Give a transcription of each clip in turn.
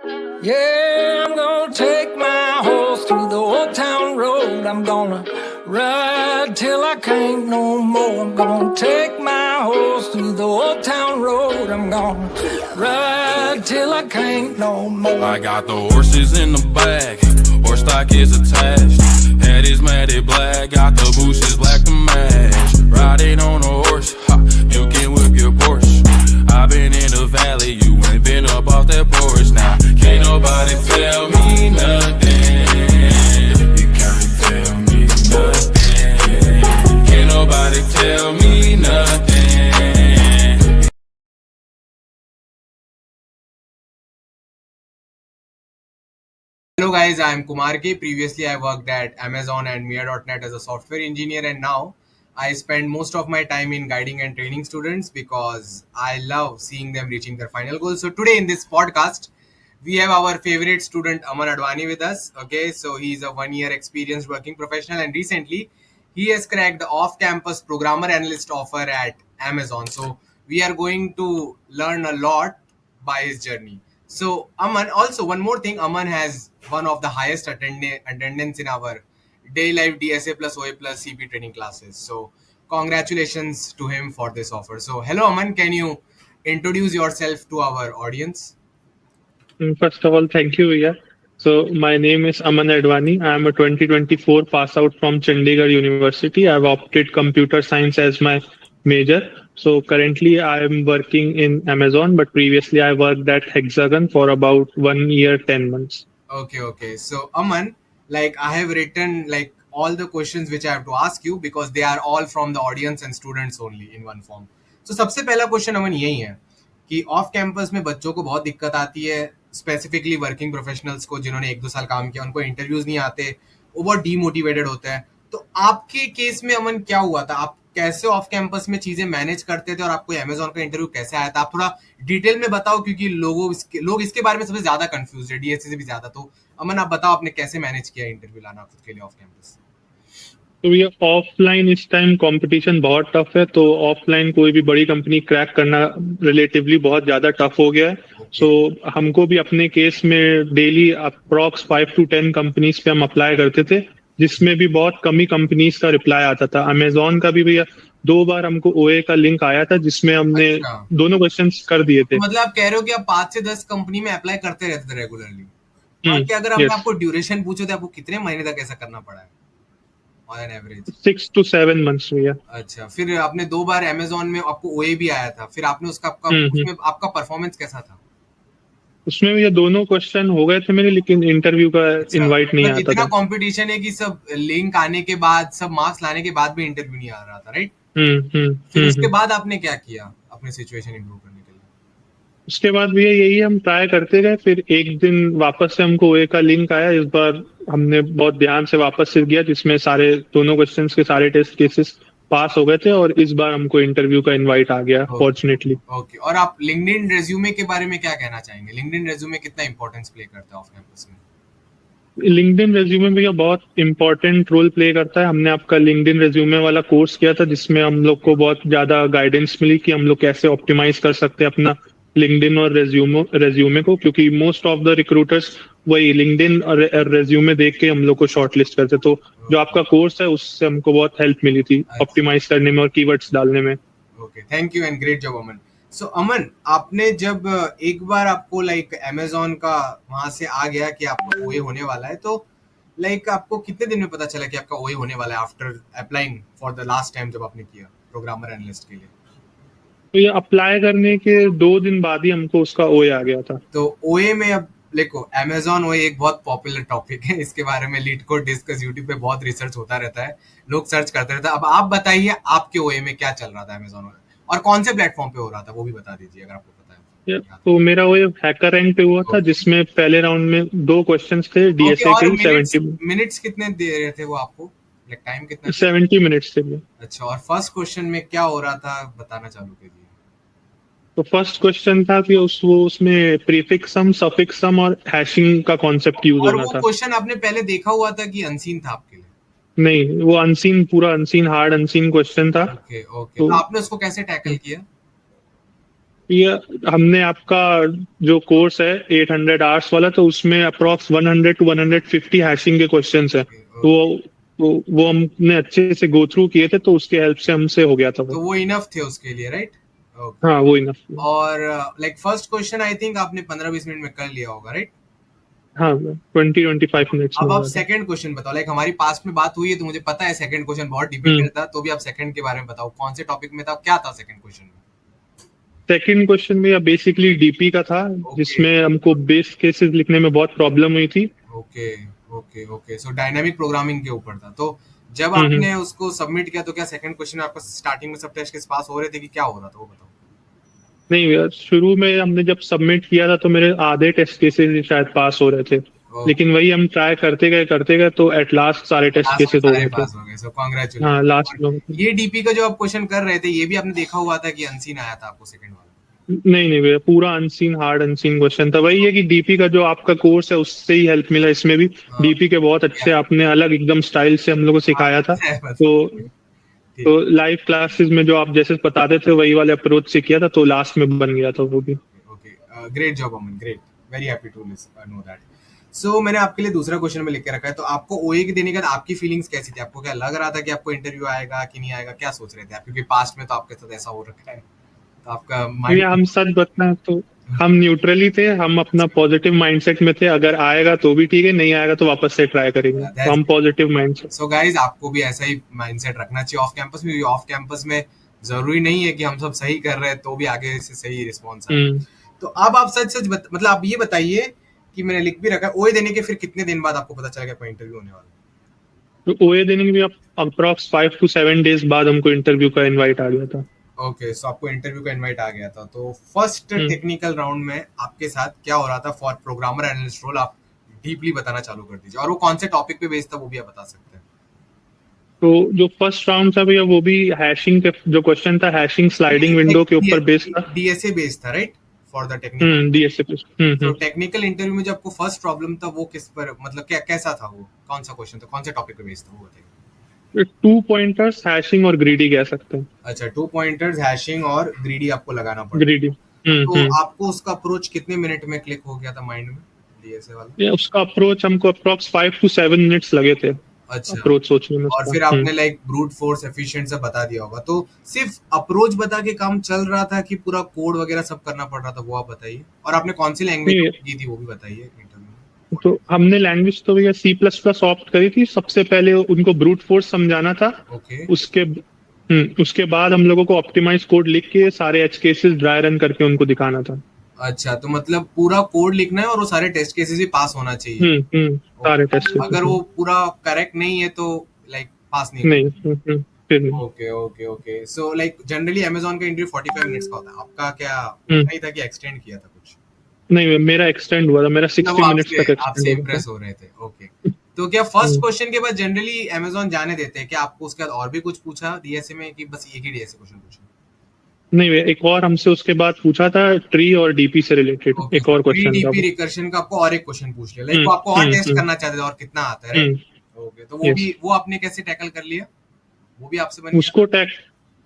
Yeah, I'm gonna take my horse through the old town road. I'm gonna ride till I can't no more. I'm gonna take my horse through the old town road. I'm gonna ride till I can't no more. I got the horses in the back, horse stock is attached. Head is matted black, got the bushes black to match. Riding on a horse, ha, you can whip your Porsche. I've been in the valley, you ain't been up off that porch. Now, can't nobody tell me nothing. You can't tell me nothing. Can't nobody tell me nothing. Hello guys, I am Kumar K. Previously I worked at Amazon and Mia.net as a software engineer, and now I spend most of my time in guiding and training students because I love seeing them reaching their final goals. So today in this podcast, we have our favorite student Aman Advani with us. Okay, so he's a 1-year experienced working professional, and recently he has cracked the off-campus programmer analyst offer at Amazon. So we are going to learn a lot by his journey. So Aman, also one more thing, Aman has one of the highest attendance in our day live DSA plus OA plus CP training classes. So congratulations to him for this offer. So hello Aman, can you introduce yourself to our audience? First of all, thank you, Vijay. So my name is Aman Advani. I am a 2024 pass out from Chandigarh University. I've opted computer science as my major. So currently I am working in Amazon, but previously I worked at Hexagon for about 1 year, 10 months. Okay. So Aman, like I have written like all the questions which I have to ask you because they are all from the audience and students only in one form. So सबसे पहला question अमन यही है कि off campus में बच्चों को बहुत दिक्कत आती है, स्पेसिफिकली वर्किंग प्रोफेशनल्स को जिन्होंने 1-2 साल काम किया, उनको इंटरव्यूज नहीं आते, वो बहुत डीमोटिवेटेड होते हैं. तो आपके केस में अमन क्या हुआ था? आप कैसे ऑफ कैंपस में चीजें मैनेज करते थे और आपको अमेजोन का इंटरव्यू कैसे आया था? आप थोड़ा डिटेल में बताओ क्योंकि लोग इसके बारे में सबसे ज्यादा कंफ्यूज है, डीएससी से भी ज्यादा. तो अमन आप बताओ आपने कैसे मैनेज किया इंटरव्यू लाना खुद के लिए ऑफ कैंपस? तो ये ऑफलाइन इस टाइम कंपटीशन बहुत टफ है, तो ऑफलाइन कोई भी बड़ी कंपनी क्रैक करना रिलेटिवली बहुत ज्यादा टफ हो गया है. सो हमको भी अपने केस में डेली अप्रॉक्स 5 to 10 कंपनीज पे हम अप्लाई करते थे, जिसमें भी बहुत कम ही कंपनीज का रिप्लाई आता था. अमेजोन का भी भैया 2 बार हमको ओए का लिंक आया था जिसमें हमने दोनों क्वेश्चंस कर दिए थे. मतलब आप कह रहे हो कि आप 5 से 10 कंपनी में अप्लाई करते रहते थे रेगुलरली? और कि अगर हम आपको ड्यूरेशन पूछो तो आपको कितने महीने तक ऐसा करना पड़ा है on an average? 6 to 7 months भैया. अच्छा, फिर आपने 2 बार अमेजोन में आपको ओए भी आया था, फिर आपने उसका उसमें आपका परफॉर्मेंस कैसा था? उसमें भी ये दोनों क्वेश्चन हो गए थे मेरे, लेकिन इंटरव्यू का इनवाइट नहीं आता था. इतना कंपटीशन है कि सब लिंक आने के बाद, सब मार्क्स लाने के बाद भी इंटरव्यू नहीं आ रहा था, राइट? फिर उसके बाद आपने क्या किया अपनी सिचुएशन इंप्रूव करने के लिए? उसके बाद भी यही हम ट्राई करते गए. फिर एक दिन वापस से हमको ओए का लिंक आया. इस बार हमने बहुत ध्यान से वापस से किया, जिसमें सारे दोनों क्वेश्चंस के सारे टेस्ट केसेस पास हो गए थे, और इस बार हमको इंटरव्यू का इनवाइट आ गया फॉर्चुनेटली. ओके. और आप लिंक्डइन रेज्यूमे के बारे में क्या कहना चाहेंगे? लिंक्डइन रेज्यूमे कितना इंपॉर्टेंस प्ले करता है ऑफ कैंपस में? लिंक्डइन रेज्यूमे भी बहुत इंपॉर्टेंट रोल प्ले करता है. हमने आपका लिंक्डइन रेज्यूमे वाला कोर्स किया था, जिसमें हम लोग को बहुत ज्यादा गाइडेंस मिली कि हम लोग कैसे ऑप्टिमाइज कर सकते हैं अपना लिंक्डइन और रेज्यूमे को, क्योंकि मोस्ट ऑफ द रिक्रूटर्स वही लिंक्डइन और रेज्यूमे देख के हम लोग को शॉर्टलिस्ट करते. तो जो आपका कोर्स है उससे हमको बहुत हेल्प मिली थी ऑप्टिमाइज करने में और कीवर्ड्स डालने में. Okay, thank you and great job Aman. So Aman, आपने जब एक बार आपको लाइक अमेजोन का वहां से आ गया कि आपका ओए होने वाला है, तो लाइक आपको कितने दिन में पता चला कि आपका ओए होने वाला है after applying for the last time जब आपने किया प्रोग्रामर एनालिस्ट के लिए? तो ये अप्लाई करने के 2 दिन बाद ही हमको उसका ओए आ गया था. तो ओए में अब देखो, अमेजोन ओए एक बहुत पॉपुलर टॉपिक है, इसके बारे में लीड कोड डिस्कस यूट्यूब पे बहुत रिसर्च होता रहता है, लोग सर्च करते रहते हैं. अब आप बताइए आपके ओए में क्या चल रहा था अमेजोन ओए, और कौन से प्लेटफॉर्म पे हो रहा था वो भी बता दीजिए अगर आपको पता है. तो मेरा ओए हैकर रैंक पे हुआ था, जिसमें पहले राउंड में 2 क्वेश्चंस थे डीएसए के. 70 मिनट्स कितने दे रहे थे वो आपको, लाइक टाइम कितना? 70 मिनट्स थे. अच्छा, और फर्स्ट क्वेश्चन में क्या हो रहा था बताना चालू कीजिए. तो फर्स्ट क्वेश्चन था कि उसमें प्रीफिक्स सम, सफिक्स सम और हैशिंग का कॉन्सेप्ट यूज होना था. और वो क्वेश्चन आपने पहले देखा हुआ था कि अनसीन था आपके लिए? नहीं, वो अनसीन, पूरा अनसीन, हार्ड अनसीन क्वेश्चन था. ओके. तो आपने उसको कैसे टैकल किया? ये हमने आपका जो कोर्स है 800 आवर्स वाला, तो उसमें अप्रॉक्स 100 टू 150 हैशिंग के क्वेश्चंस है, तो वो हमने अच्छे से गो थ्रू किए थे, तो उसके हेल्प से हमसे हो गया था तो वो। वो इनफ थे उसके लिए, राइट? ओके। हाँ वो इनफ। और like first question I think आपने 15-20 मिनट में कर लिया होगा, राइट? हाँ 20-25 मिनट्स में अब हो आप गया था। सेकंड क्वेश्चन बताओ। लाइक हमारी पास्ट में बात हुई है तो मुझे पता है सेकंड क्वेश्चन बहुत हम्म। डिफिकल्ट था, तो भी आप सेकंड के बारे में बताओ, कौन से टॉपिक में था, क्या था सेकंड क्वेश्चन में? सेकंड क्वेश्चन में बेसिकली डीपी का था, ओके जिसमें हमको बेस केसेस लिखने में बहुत प्रॉब्लम हुई थी। Okay okay okay. सो डायनामिक प्रोग्रामिंग के ऊपर था। तो जब हम्म। आपने उसको सबमिट किया तो क्या सेकंड क्वेश्चन आपका स्टार्टिंग में सब टेस्ट के पास हो रहे थे कि क्या हो रहा था, वो बताओ। नहीं यार, शुरू में हमने जब सबमिट किया था तो मेरे आधे टेस्ट केसेस ही शायद पास हो रहे थे, ओके। लेकिन वही हम ट्राई करते गए तो एट लास्ट सारे टेस्ट लास्ट में केसेस हो सारे गए थे। पास हो गए, सो हाँ कॉन्ग्रेचुलेशन। लास्ट में। ये डीपी का जो आप क्वेश्चन कर रहे थे, ये भी आपने देखा हुआ था कि अनसीन आया था आपको सेकंड वाला? नहीं भैया, पूरा अनसीन, हार्ड अनसीन क्वेश्चन था। वही है कि डीपी का जो आपका कोर्स है उससे ही हेल्प मिला इसमें भी। हाँ, डीपी के बहुत अच्छे आपने अलग एकदम स्टाइल से हम लोग को सिखाया था, तो ठीक। लाइव क्लासेस में जो आप जैसे बताते थे वही वाले अप्रोच से किया था, तो लास्ट में बन गया था वो भी। Okay, great job Aman, great, very happy to know that. So मैंने आपके लिए दूसरा क्वेश्चन में लिख के रखा है। तो आपको ओए के देने के बाद आपकी फीलिंग्स कैसी थी? आपको क्या लग रहा था कि आपको इंटरव्यू आएगा कि नहीं आएगा? क्या सोच रहे थे आप, क्योंकि पास्ट में तो आपके साथ ऐसा हो रखा है, तो आपका भैया माइंड। हम सच बताएं तो हम न्यूट्रली थे, हम अपना पॉजिटिव माइंडसेट में थे। अगर आएगा तो भी ठीक है, नहीं आएगा तो वापस से ट्राई करेंगे, तो हम पॉजिटिव माइंडसेट। सो गाइज, आपको भी ऐसा ही माइंडसेट रखना चाहिए ऑफ कैंपस में। ऑफ कैंपस में जरूरी नहीं है कि हम सब सही कर रहे हैं तो भी आगे से सही रिस्पॉन्स आए। हम्म। तो अब आप सच सच मतलब आप ये बताइए कि मैंने लिख भी रखा है, ओए देने के फिर कितने दिन बाद आपको पता चला कि आपका इंटरव्यू होने वाला है? तो ओए देने के भी आप अप्रॉक्स 5 to 7 डेज बाद हमको इंटरव्यू का इनवाइट आ गया था। ओके, सो आपको इंटरव्यू का इनवाइट आ गया था। तो फर्स्ट हम्म। टेक्निकल राउंड में आपके साथ क्या हो रहा था फॉर प्रोग्रामर एनालिस्ट रोल? आप डीपली बताना चालू कर दीजिए, और वो कौन से टॉपिक पे बेस्ड था वो भी आप बता सकते हैं। तो जो फर्स्ट राउंड था भैया, वो भी हैशिंग के जो क्वेश्चन था, हैशिंग स्लाइडिंग विंडो के ऊपर बेस्ड था। डीएसए बेस्ड था, right? For the technical. DSA पे। तो टेक्निकल इंटरव्यू में जो आपको फर्स्ट प्रॉब्लम था वो किस पर, मतलब क्या कैसा था, वो कौन सा क्वेश्चन था, कौन से टॉपिक पे बेस्ड था वो बताइए। 2 पॉइंटर्स, हैशिंग और ग्रीडी कह सकते हैं। अच्छा, 2 पॉइंटर्स, हैशिंग और ग्रीडी आपको लगाना पड़ा। ग्रीडी। तो आपको उसका अप्रोच कितने मिनट में क्लिक हो गया था माइंड में, डीएसए वाला? ये उसका अप्रोच हमको अप्रॉक्स 5 to 7 मिनट्स लगे थे अच्छा। अप्रोच सोचने में और उसका। फिर आपने लाइक ब्रूट फोर्स एफिशिएंट सब बता दिया होगा, तो सिर्फ अप्रोच बता के काम चल रहा था कि पूरा कोड वगैरह सब करना पड़ रहा था, वो आप बताइए। और आपने कौन सी लैंग्वेज नहीं, की थी वो भी बताइए इंटरव्यू में। तो हमने लैंग्वेज तो भैया C++ ऑप्ट करी थी। सबसे पहले उनको ब्रूट फोर्स समझाना था। ओके। उसके बाद हम लोगों को ऑप्टिमाइज कोड लिख के सारे एच केसेस ड्राई रन करके उनको दिखाना था। अच्छा, तो मतलब पूरा कोड लिखना है और वो सारे टेस्ट केसेस भी पास होना चाहिए। सारे टेस्ट अगर वो पूरा करेक्ट नहीं है तो लाइक पास नहीं नहीं। फिर नहीं। Okay okay okay. So like generally Amazon का इंटरव्यू 45 मिनट्स का होता है, आपका क्या हम्म। उतना ही था कि एक्सटेंड किया था कुछ? नहीं, मेरा एक्सटेंड हुआ था, मेरा 60 वो मिनट्स तक आपसे एक्सटेंड हुआ इम्प्रेस था। हो रहे थे। ओके। तो क्या फर्स्ट क्वेश्चन के बाद जनरली अमेज़न जाने देते हैं क्या आपको? उसके बाद और भी कुछ पूछा डीएसए में कि बस एक ही डीएसए क्वेश्चन पूछा? नहीं भैया, एक और हमसे उसके बाद पूछा था, ट्री और डीपी से रिलेटेड ओके, एक और क्वेश्चन था डीपी वो। रिकर्शन का आपको और एक क्वेश्चन पूछ लिया, लाइक वो आपको और टेस्ट करना चाहते थे और कितना आता है, राइट? ओके, तो वो Yes. भी वो आपने कैसे टैकल कर लिया? वो भी आपसे बन गया? उसको टैक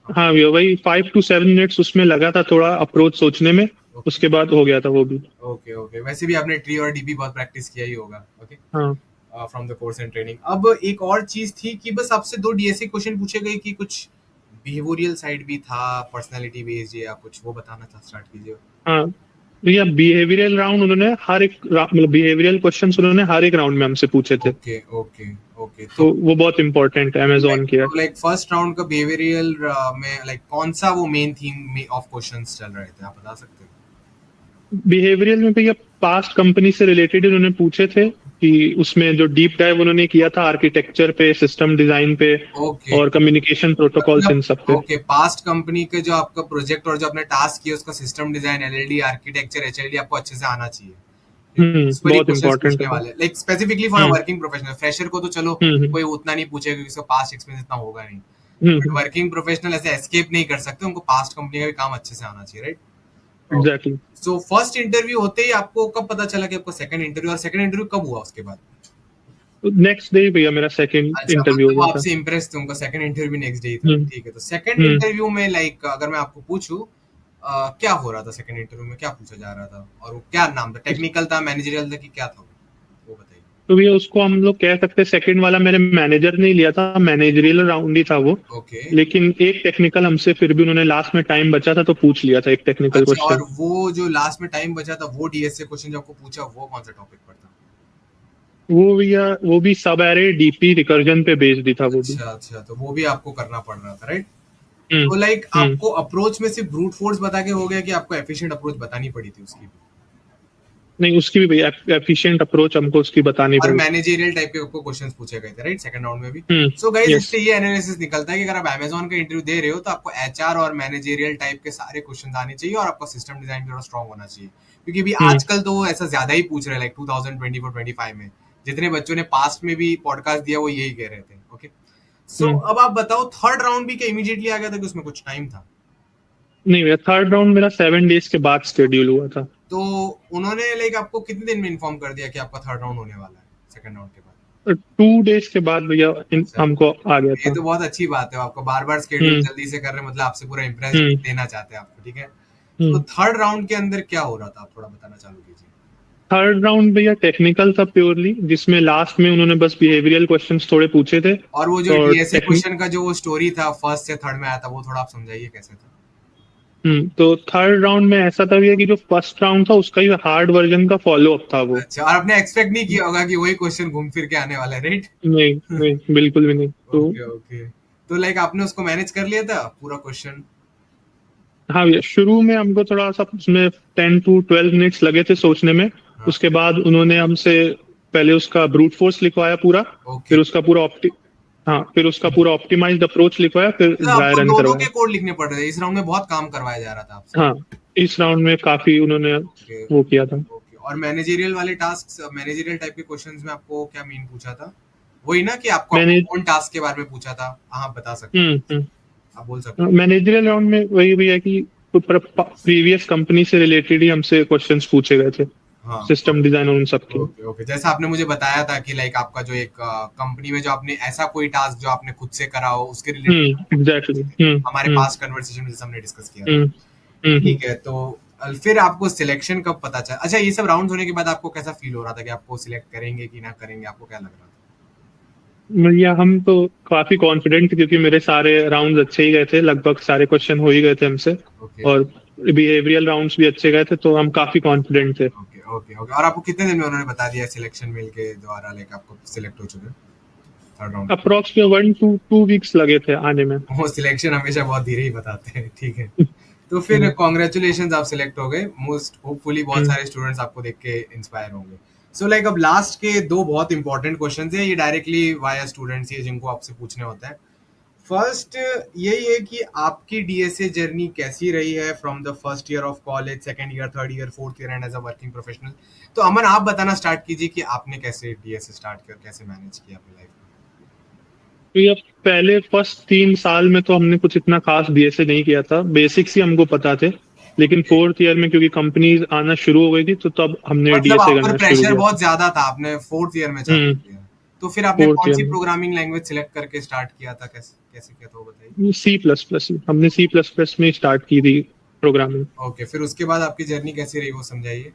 हाँ भैया, वही 5 to 7 मिनट्स उसमें लगा था थोड़ा अप्रोच सोचने में। उसके बाद हो गया था वो भी। Okay okay. वैसे भी आपने ट्री और डीपी बहुत प्रैक्टिस किया ही होगा। ओके, हाँ। From the course and training. अब एक और चीज थी कि बस आपसे 2 डीएसए क्वेश्चन पूछे गए कि कुछ बिहेवियरल साइड भी था, पर्सनालिटी बेस्ड या कुछ, वो बताना था, स्टार्ट कीजिए। हाँ भैया, बिहेवियरल राउंड उन्होंने हर एक मतलब बिहेवियरल क्वेश्चंस उन्होंने हर एक राउंड में हमसे पूछे थे। Okay okay okay. तो वो बहुत इंपॉर्टेंट है अमेज़न के। लाइक फर्स्ट राउंड का बिहेवियरल में लाइक कौन सा वो मेन थीम ऑफ क्वेश्चंस चल रहे थे, आप बता सकते हैं? बिहेवियरल में भैया पास्ट कंपनी से रिलेटेड उन्होंने पूछे थे कि उसमें जो डीप डाइव उन्होंने किया था आर्किटेक्चर पे, सिस्टम डिजाइन पे ओके। और कम्युनिकेशन प्रोटोकॉल्स, इन सब पे। ओके, पास्ट कंपनी के जो आपका प्रोजेक्ट और जो आपने टास्क किया उसका system design, LLD, architecture, HLD आपको अच्छे से आना चाहिए। बहुत इम्पोर्टेंट है। वाले like specifically for working professional. Fresher को तो चलो कोई उतना नहीं पूछेगा क्योंकि उसका पास्ट एक्सपीरियंस इतना होगा नहीं। वर्किंग प्रोफेशनल ऐसे एस्केप नहीं कर सकते, उनको पास्ट कंपनी का भी काम अच्छे से आना चाहिए, right? Exactly. So first interview होते ही आपको कब पता चला कि आपको सेकंड इंटरव्यू, और सेकंड इंटरव्यू कब हुआ उसके बाद? नेक्स्ट डे भैया मेरा सेकंड इंटरव्यू मतलब हुआ था। आपसे इम्प्रेस थे, उनका सेकंड इंटरव्यू नेक्स्ट डे था। ठीक है, तो सेकंड इंटरव्यू में लाइक अगर मैं आपको पूछूं क्या हो रहा था सेकंड इंटरव्यू में, क्या पूछा जा रहा था और वो क्या नाम था, टेक्निकल था, मैनेजरियल था कि क्या था वो बताइए। तो भैया उसको हम लोग कह सकते हैं सेकंड वाला मेरे मैनेजर ने ही लिया था, मैनेजरियल राउंड ही था वो। ओके। लेकिन एक टेक्निकल हमसे फिर भी उन्होंने लास्ट में टाइम बचा था तो पूछ लिया था एक टेक्निकल अच्छा, और क्वेश्चन। वो जो लास्ट में टाइम बचा था वो डीएसए क्वेश्चन जो आपको पूछा वो कौन सा टॉपिक पर था? वो भैया वो भी सब एरे डीपी रिकर्जन पे बेस्ड ही था वो भी। अच्छा अच्छा, तो वो भी आपको करना पड़ रहा था, राइट? हम्म। तो लाइक हम्म। आपको अप्रोच में सिर्फ ब्रूट फोर्स बता के हो गया कि आपको एफिशिएंट अप्रोच बतानी पड़ी थी उसकी भी? नहीं, उसकी भी भैया एफिशिएंट अप्रोच हमको उसकी बतानी और पड़ी। मैनेजरियल टाइप के आपको क्वेश्चंस पूछे गए थे, राइट, सेकंड राउंड में भी? हम्म। So guys, yes. इससे ये एनालिसिस निकलता है कि अगर आप अमेज़न का इंटरव्यू दे रहे हो तो आपको एचआर और मैनेजरियल टाइप के सारे क्वेश्चंस आने चाहिए और आपका सिस्टम डिजाइन भी थोड़ा स्ट्रांग होना चाहिए, क्योंकि भी हम्म। आजकल तो वो ऐसा ज्यादा ही पूछ रहे हैं, लाइक 2024-25 में जितने बच्चों ने पास्ट में भी पॉडकास्ट दिया वो यही कह रहे थे। ओके, सो हम्म। अब आप बताओ, थर्ड राउंड भी क्या इमीडिएटली आ गया था कि उसमें कुछ टाइम था? नहीं भैया, थर्ड राउंड मेरा 7 डेज के बाद शेड्यूल हुआ था। तो उन्होंने लाइक आपको कितने दिन में इन्फॉर्म कर दिया कि आपका थर्ड राउंड होने वाला है सेकंड राउंड के बाद? 2 डेज के बाद भैया अच्छा, हमको आ गया ये था। तो बहुत अच्छी बात है, आपको बार बार स्केड्यूल हम्म। जल्दी से कर रहे हैं, मतलब आपसे पूरा इम्प्रेस हम्म। देना चाहते हैं आपको, ठीक है? तो हम्म। थर्ड राउंड के अंदर क्या हो रहा था, आप थोड़ा बताना चालू कीजिए। थर्ड राउंड भैया टेक्निकल था प्योरली, जिसमें लास्ट में उन्होंने बस बिहेवियरल क्वेश्चंस थोड़े पूछे थे। और वो जो और डीएसए क्वेश्चन का जो वो स्टोरी था फर्स्ट से थर्ड में आया था, वो थोड़ा आप समझाइए कैसे था? तो थर्ड राउंड में ऐसा था भैया कि जो फर्स्ट राउंड था उसका ही हार्ड वर्जन का फॉलो अप था वो। अच्छा, और आपने एक्सपेक्ट नहीं किया होगा कि वही क्वेश्चन घूम फिर के आने वाला है, राइट? नहीं नहीं, बिल्कुल भी नहीं। तो ओके ओके, तो लाइक आपने उसको मैनेज कर लिया था पूरा क्वेश्चन? हाँ भैया, शुरू में हमको थोड़ा सा उसमें 10 to 12 मिनट्स लगे थे सोचने में। हाँ। उसके बाद उन्होंने हमसे पहले उसका ब्रूट फोर्स लिखवाया पूरा। ओके, फिर उसका पूरा हाँ, फिर उसका पूरा ऑप्टिमाइज्ड अप्रोच लिखवाया, फिर मतलब ड्राई आपको रन दो दो करवाया। के कोड लिखने पड़ रहे थे, इस राउंड में बहुत काम करवाया जा रहा था आपसे। हाँ, इस राउंड में काफी उन्होंने ओके वो किया था। ओके, और मैनेजरियल वाले टास्क, मैनेजरियल टाइप के क्वेश्चंस में आपको क्या मेन पूछा था? वही ना कि आपको मैंने कौन टास्क के बारे में पूछा था? हाँ, बता सकते हम्म। हैं, आप बोल सकते मैनेजरियल राउंड में वही भी है कि प्रीवियस कंपनी से रिलेटेड ही हमसे क्वेश्चंस पूछे गए थे, हैं। हाँ, सिस्टम डिजाइन और उन सब के। ओके ओके, जैसा आपने मुझे बताया था कि लाइक आपका जो एक कंपनी में जो आपने ऐसा कोई टास्क जो आपने खुद से करा हो उसके रिलेटेड एग्जैक्टली। हमारे पास कन्वर्सेशन में जैसे हमने डिस्कस किया था। हम्म। हम्म। ठीक है, तो फिर आपको सिलेक्शन कब पता चला? अच्छा, ये सब राउंड होने के बाद आपको कैसा फील हो रहा था कि आपको सिलेक्ट करेंगे कि ना करेंगे, आपको क्या लग रहा था? भैया हम तो काफी कॉन्फिडेंट थे क्योंकि मेरे सारे राउंड्स अच्छे ही गए थे, लगभग सारे क्वेश्चन हो ही गए थे हमसे। ओके और बिहेवियरल राउंड्स भी अच्छे गए थे, तो हम काफी कॉन्फिडेंट थे। ओके ओके ओके, और आपको कितने दिन में उन्होंने बता दिया सिलेक्शन मेल के द्वारा, लाइक आपको सिलेक्ट हो चुके थर्ड राउंड? अप्रोक्स में 1 to 2 वीक्स लगे थे आने में। वो सिलेक्शन हमेशा बहुत धीरे ही बताते हैं, ठीक है। तो फिर कॉन्ग्रेचुलेशन, आप सिलेक्ट हो गए, मोस्ट होपफुली बहुत हम्म। सारे स्टूडेंट्स आपको देख के इंस्पायर होंगे। सो लाइक अब लास्ट के दो बहुत इंपॉर्टेंट क्वेश्चन है, ये डायरेक्टली वाया स्टूडेंट्स ही जिनको आपसे पूछने होता है। फर्स्ट यही है कि आपकी डीएसए जर्नी कैसी रही है from the first year of college, second year, third year, fourth year and as a working professional. तो अमन, आप बताना स्टार्ट कीजिए कि आपने कैसे डीएसए स्टार्ट किया और कैसे मैनेज किया अपनी लाइफ में। तो ये पहले फर्स्ट 3 साल में तो हमने कुछ इतना खास डीएसए नहीं किया था, बेसिक्स ही हमको पता थे। लेकिन फोर्थ ईयर में क्योंकि कंपनीज आना शुरू हो गई थी तो तब हमने मतलब डीएसए आप पर करना शुरू प्रेशर किया बहुत था। ज्यादा था, आपने फोर्थ ईयर में चालू हम्म। किया। तो फिर आपने फोर्थ कौन ईयर सी में प्रोग्रामिंग लैंग्वेज सिलेक्ट करके स्टार्ट किया था, कैसे कैसे किया था वो बताइए। C++ हमने C++ में स्टार्ट की थी प्रोग्रामिंग। ओके, फिर उसके बाद आपकी जर्नी कैसी रही वो समझाइए।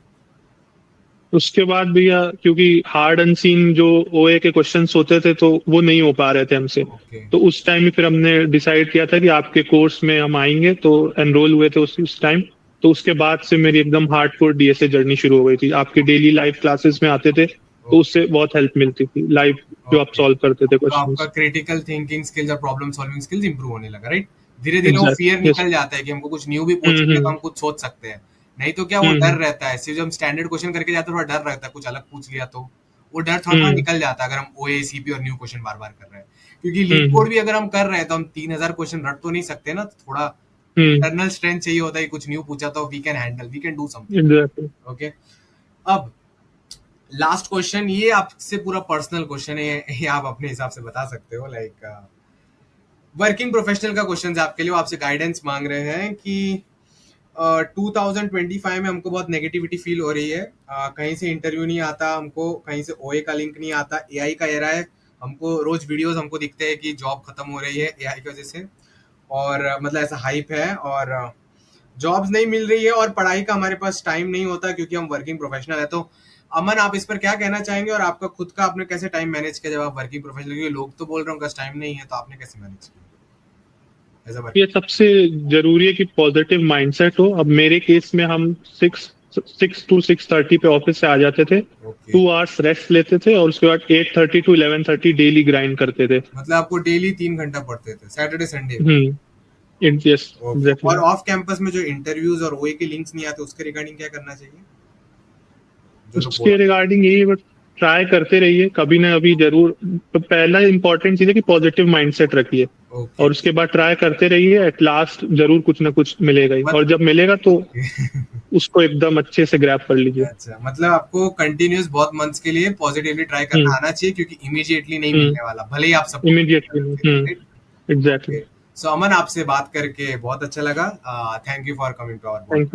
उसके बाद भैया क्योंकि हार्ड अनसीन जो ओए के क्वेश्चंस होते थे तो वो नहीं हो पा रहे थे हमसे। ओके तो उस टाइम में फिर हमने डिसाइड किया था कि आपके कोर्स में हम आएंगे, तो एनरोल हुए थे उस टाइम। तो उसके बाद से मेरी एकदम हार्डकोर डीएसए जर्नी शुरू हो गई थी। आपके डेली लाइव क्लासेस में आते थे तो ओके उससे बहुत हेल्प मिलती थी, लाइव जो आप ओके, सॉल्व करते थे तो आपका क्वेश्चंस। क्रिटिकल थिंकिंग स्किल्स और प्रॉब्लम सॉल्विंग स्किल्स इंप्रूव होने लगा, राइट? धीरे धीरे वो फियर एग्जैक्ट। यस। निकल जाता है कि हमको कुछ न्यू भी पूछेंगे तो हम्म। हम कुछ सोच सकते हैं। नहीं तो क्या, वो डर हम्म। रहता है, सिर्फ जब हम स्टैंडर्ड क्वेश्चन करके जाते हैं थोड़ा डर रहता है, कुछ अलग पूछ लिया तो वो डर थोड़ा थोड़ा हम्म। निकल जाता है अगर हम ओए सीपी और न्यू क्वेश्चन बार बार कर रहे हैं। क्योंकि लीड हम्म। कोड भी अगर हम कर रहे हैं तो हम 3000 क्वेश्चन रट तो नहीं सकते ना, तो थोड़ा हम्म। इंटरनल स्ट्रेंथ चाहिए होता है, कुछ न्यू पूछा तो we can handle, we can do something. Exactly. Okay, अब लास्ट क्वेश्चन, ये आपसे पूरा पर्सनल क्वेश्चन है, ये आप अपने हिसाब से बता सकते हो, लाइक वर्किंग प्रोफेशनल का क्वेश्चन है आपके लिए, वो आपसे गाइडेंस मांग रहे हैं कि 2025 में हमको बहुत नेगेटिविटी फील हो रही है, कहीं से इंटरव्यू नहीं आता हमको, कहीं से ओए का लिंक नहीं आता, एआई का एरा है, हमको रोज वीडियोस हमको दिखते हैं कि जॉब खत्म हो रही है एआई की वजह से, और मतलब ऐसा हाइप है, और जॉब्स नहीं मिल रही है और पढ़ाई का हमारे पास टाइम नहीं होता क्योंकि हम वर्किंग प्रोफेशनल है। तो अमन, आप इस पर क्या कहना चाहेंगे और आपका खुद का आपने कैसे टाइम मैनेज किया जब आप वर्किंग प्रोफेशनल, क्योंकि लोग तो बोल रहे हैं टाइम नहीं है, तो आपने कैसे मैनेज किया एज अ ये सबसे जरूरी है कि पॉजिटिव माइंडसेट हो। अब मेरे केस में हम 6 to 6:30 पे ऑफिस से आ जाते थे, ओके 2 hours रेस्ट लेते थे और उसके बाद 8:30 to 11:30 डेली ग्राइंड करते थे। मतलब आपको डेली 3 घंटा पढ़ते थे Saturday Sunday? Yes okay. Exactly. और ऑफ कैंपस में जो इंटरव्यूज और ओए के लिंक्स नहीं आते उसके रिगार्डिंग क्या करना चाहिए? जो लोग उसके रिगार्डिंग यही बस ट्राई करते रहिए, कभी ना कभी जरूर। तो पहला इंपॉर्टेंट चीज है कि पॉजिटिव माइंडसेट रखिए ओके और उसके बाद ट्राई करते रहिए, एट लास्ट जरूर कुछ ना कुछ मिलेगा ही, मत- और जब मिलेगा तो उसको एकदम अच्छे से ग्रैब कर लीजिए। अच्छा, मतलब आपको कंटिन्यूस बहुत मंथ्स के लिए पॉजिटिवली ट्राई करना आना चाहिए क्योंकि इमीडिएटली नहीं मिलने वाला, भले ही आप सब इमीडिएटली। एग्जैक्टली। सो अमन, आपसे बात करके बहुत अच्छा लगा। Thank you for coming to our thank you.